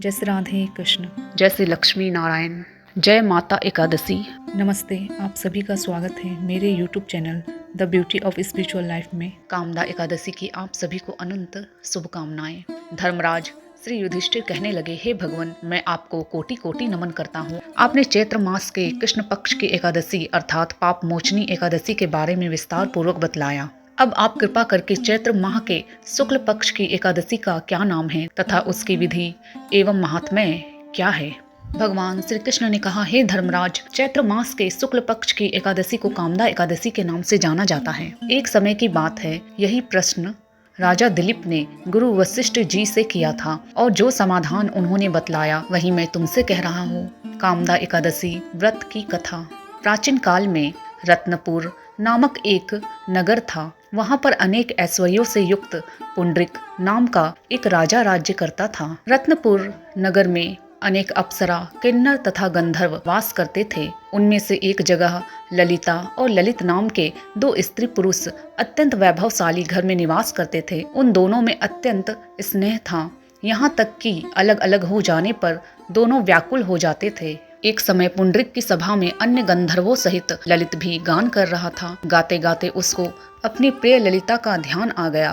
जय श्री राधे कृष्ण। जय श्री लक्ष्मी नारायण। जय माता एकादशी। नमस्ते, आप सभी का स्वागत है मेरे YouTube channel the beauty of spiritual life में। कामदा एकादशी की आप सभी को अनंत शुभकामनाएं। धर्मराज श्री युधिष्ठिर कहने लगे, हे भगवान, मैं आपको कोटि कोटि नमन करता हूँ। आपने चैत्र मास के कृष्ण पक्ष की एकादशी अर्थात पाप मोचनी एकादशी के बारे में विस्तार पूर्वक बतलाया। अब आप कृपा करके चैत्र माह के शुक्ल पक्ष की एकादशी का क्या नाम है तथा उसकी विधि एवं महात्म्य क्या है। भगवान श्री कृष्ण ने कहा, हे धर्मराज, चैत्र मास के शुक्ल पक्ष की एकादशी को कामदा एकादशी के नाम से जाना जाता है। एक समय की बात है, यही प्रश्न राजा दिलीप ने गुरु वशिष्ठ जी से किया था और जो समाधान उन्होंने बतलाया वही मैं तुमसे कह रहा हूँ। कामदा एकादशी व्रत की कथा। प्राचीन काल में रत्नपुर नामक एक नगर था। वहाँ पर अनेक ऐश्वर्यों से युक्त पुंडरिक नाम का एक राजा राज्य करता था। रत्नपुर नगर में अनेक अप्सरा, किन्नर तथा गंधर्व वास करते थे। उनमें से एक जगह ललिता और ललित नाम के दो स्त्री पुरुष अत्यंत वैभवशाली घर में निवास करते थे। उन दोनों में अत्यंत स्नेह था, यहाँ तक कि अलग अलग हो जाने पर दोनों व्याकुल हो जाते थे। एक समय पुंडरिक की सभा में अन्य गंधर्वों सहित ललित भी गान कर रहा था। गाते गाते उसको अपनी प्रिय ललिता का ध्यान आ गया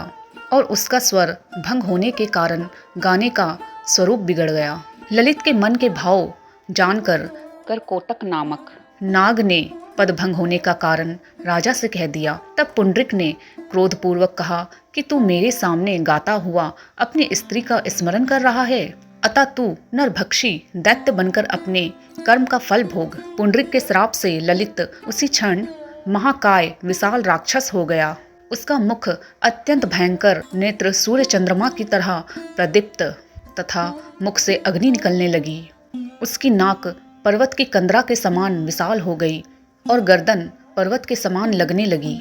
और उसका स्वर भंग होने के कारण गाने का स्वरूप बिगड़ गया। ललित के मन के भाव जानकर करकोटक नामक नाग ने पदभंग होने का कारण राजा से कह दिया। तब पुंडरिक ने क्रोधपूर्वक कहा कि तू मेरे सामने गाता हुआ अपनी स्त्री का स्मरण कर रहा है, अतः तू नरभक्षी दैत्य बनकर अपने कर्म का फल भोग। पुंडरिक के श्राप से ललित उसी क्षण महाकाय विशाल राक्षस हो गया। उसका मुख अत्यंत भयंकर, नेत्र सूर्य चंद्रमा की तरह प्रदीप्त तथा मुख से अग्नि निकलने लगी। उसकी नाक पर्वत की कंदरा के समान विशाल हो गई और गर्दन पर्वत के समान लगने लगी।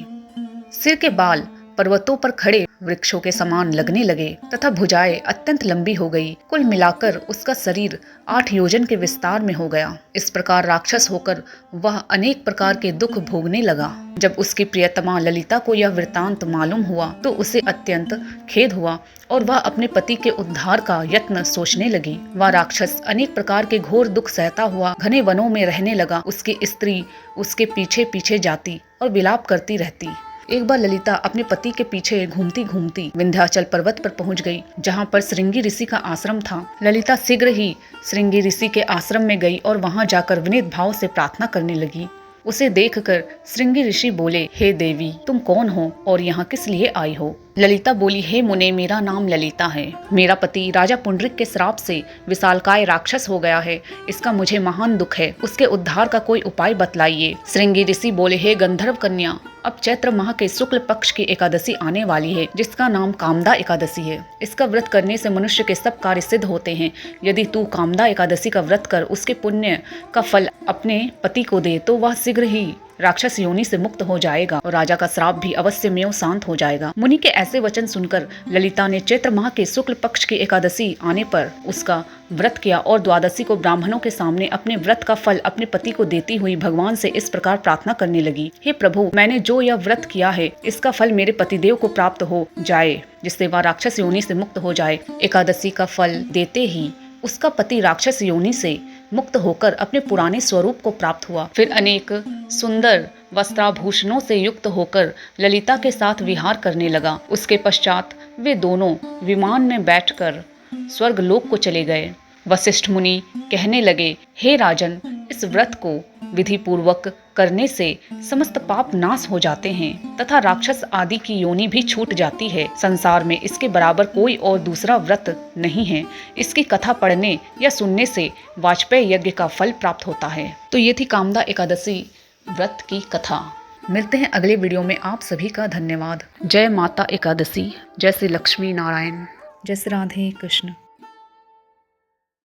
सिर के बाल पर्वतों पर खड़े वृक्षों के समान लगने लगे तथा भुजाएं अत्यंत लंबी हो गई। कुल मिलाकर उसका शरीर 8 योजन के विस्तार में हो गया। इस प्रकार राक्षस होकर वह अनेक प्रकार के दुख भोगने लगा। जब उसकी प्रियतमा ललिता को यह वृतांत मालूम हुआ तो उसे अत्यंत खेद हुआ और वह अपने पति के उद्धार का यत्न सोचने लगी। वह राक्षस अनेक प्रकार के घोर दुख सहता हुआ घने वनों में रहने लगा। उसकी स्त्री उसके पीछे पीछे जाती और विलाप करती रहती। एक बार ललिता अपने पति के पीछे घूमती घूमती विंध्याचल पर्वत पर पहुंच गई, जहां पर श्रृंगी ऋषि का आश्रम था। ललिता शीघ्र ही श्रृंगी ऋषि के आश्रम में गई और वहां जाकर विनीत भाव से प्रार्थना करने लगी। उसे देखकर श्रृंगी ऋषि बोले, हे देवी, तुम कौन हो और यहाँ किस लिए आई हो? ललिता बोली, हे मुने, मेरा नाम ललिता है। मेरा पति राजा पुंडरिक के श्राप से विशालकाय राक्षस हो गया है। इसका मुझे महान दुख है। उसके उद्धार का कोई उपाय बतलाइए। श्रृंगी ऋषि बोले, हे गंधर्व कन्या, अब चैत्र माह के शुक्ल पक्ष की एकादशी आने वाली है, जिसका नाम कामदा एकादशी है। इसका व्रत करने से मनुष्य के सब कार्य सिद्ध होते हैं। यदि तू कामदा एकादशी का व्रत कर उसके पुण्य का फल अपने पति को दे तो वह शीघ्र ही राक्षस योनि से मुक्त हो जाएगा और राजा का श्राप भी अवश्यमेव शांत हो जाएगा। मुनि के ऐसे वचन सुनकर ललिता ने चैत्र माह के शुक्ल पक्ष की एकादशी आने पर उसका व्रत किया और द्वादशी को ब्राह्मणों के सामने अपने व्रत का फल अपने पति को देती हुई भगवान से इस प्रकार प्रार्थना करने लगी, हे प्रभु, मैंने जो यह व्रत किया है इसका फल मेरे पतिदेव को प्राप्त हो जाए, जिससे वह राक्षस योनि से मुक्त हो जाए। एकादशी का फल देते ही उसका पति राक्षस योनि से मुक्त होकर अपने पुराने स्वरूप को प्राप्त हुआ। फिर अनेक सुंदर वस्त्राभूषणों से युक्त होकर ललिता के साथ विहार करने लगा। उसके पश्चात वे दोनों विमान में बैठकर स्वर्गलोक को चले गए। वशिष्ठ मुनि कहने लगे, हे राजन, इस व्रत को विधि पूर्वक करने से समस्त पाप नाश हो जाते हैं तथा राक्षस आदि की योनि भी छूट जाती है। संसार में इसके बराबर कोई और दूसरा व्रत नहीं है। इसकी कथा पढ़ने या सुनने से वाजपेयी यज्ञ का फल प्राप्त होता है। तो ये थी कामदा एकादशी व्रत की कथा। मिलते हैं अगले वीडियो में। आप सभी का धन्यवाद। जय माता एकादशी। जय श्री लक्ष्मी नारायण। जय श्री राधे कृष्ण।